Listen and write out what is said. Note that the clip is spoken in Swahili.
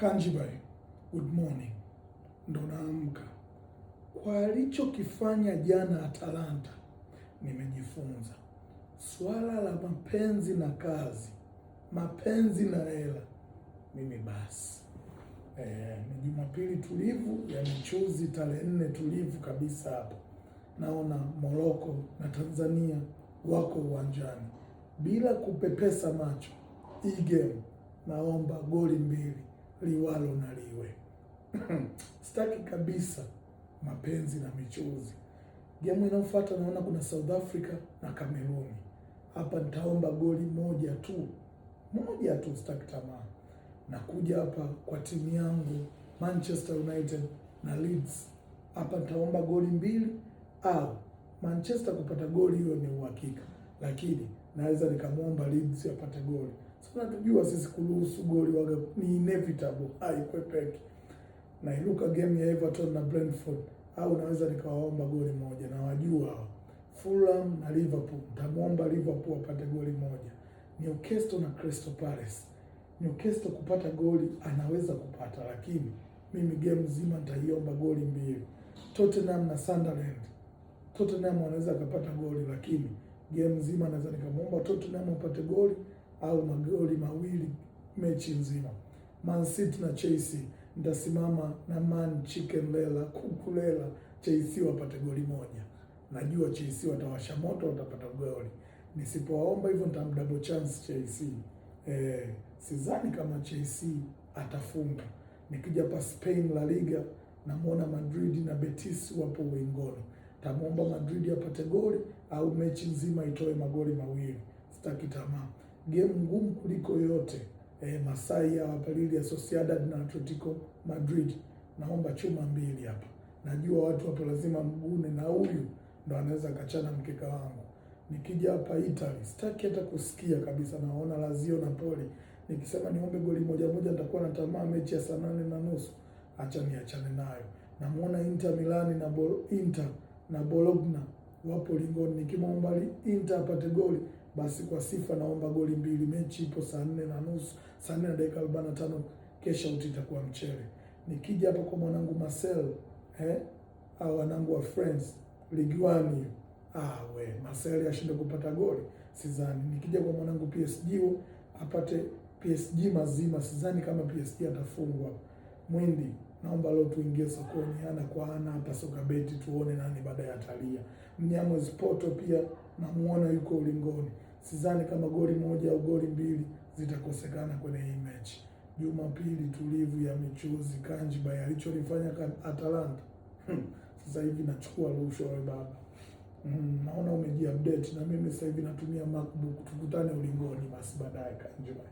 Kanjibai, good morning. Ndo naamka. Kwa alichokifanya jana Atalanta, nimejifunza swala la mapenzi na kazi, mapenzi na hela. Mimi basi ni Jumapili tulivu ya michuzi, tarehe 4 tulivu kabisa hapa. Naona Morocco na Tanzania wako uwanjani bila kupepesa macho. Hii game naomba goli 2 liwalo na liwe. Sitaki kabisa mapenzi na michuzi. Game inayofuata naona kuna South Africa na Cameroon. Hapa nitaomba goli moja tu, sitaki tamaa. Nakuja hapa kwa timu yangu Manchester United na Leeds. Hapa nitaomba goli 2 au Manchester kupata goli, hiyo ni uhakika, lakini naweza nikamwomba Leeds apate goli. Sasa tunajua sisi kuruhusu goli waga ni inevitable, haikwepeki. Na iluka game ya Everton na Brentford, au naweza nikawaomba goli 1, na wajua Fulham na Liverpool, nitamwomba Liverpool apate goli 1. Newcastle na Crystal Palace, Newcastle kupata goli anaweza kupata, lakini mimi game nzima nitaiomba goli 2. Tottenham na Sunderland, Tottenham wanaweza kupata goli, lakini game nzima naweza nikamwomba Tottenham apate goli au magoli 2 mechi nzima. Man City na Chelsea, nitasimama na Man Chicken Lela, kuku lela, Chelsea wapate goli 1. Najua Chelsea watawasha moto, watapata goli. Nisipowaomba hivyo nitamdouble chance Chelsea. Sidhani kama Chelsea atafunga. Nikija pa Spain La Liga, namuona Madrid na Betis wapo uingoni. Tamwomba Madrid apate goli au mechi nzima itoe magoli 2. Sitaki tamaa. Game ngumu kuliko yote, Masai ya Real Sociedad na Atletico Madrid. Naomba chuma 2 hapa. Najua watu hapo lazima mgune, na huyu ndo anaweza kachana mkeka wangu. Nikija hapa Italy, sitaki hata kusikia kabisa. Naona Lazio Napoli. Nikisema niombe goli 1 nitakuwa na tamaa mechi ya saa 8:30. Acha niachane nayo. Namuona Inter Milan na Bologna wapo lingoni. Nikimwomba Inter apate goli, basi kwa sifa naomba goli 2. Mechi ipo saa 4:30, saa 4 na dakika 45. Kesha itakuwa mchele. Nikija hapa kwa mwanangu Marcel, au wanangu wa France Ligue 1, Marcel ashinde kupata goli, sidhani. Nikija kwa mwanangu PSG apate PSG mazima, sidhani kama PSG atafungwa. Mwindi, naomba leo tuingie sokoni ana kwa ana hapa soka beti, tuone nani baadaye atalia. Mnyamo Sport pia namuona yuko ulingoni. Sidhani kama goli 1 au goli 2 zitakosekana kwenye hii mechi. Jumapili tulivu ya michuzi, Kanjibai alichonifanya Atalanta. Sasa hivi nachukua rushwa wewe baba. Naona umejiupdate, na mimi sasa hivi natumia MacBook. Tukutane ulingoni basi baadaye Kanjibai.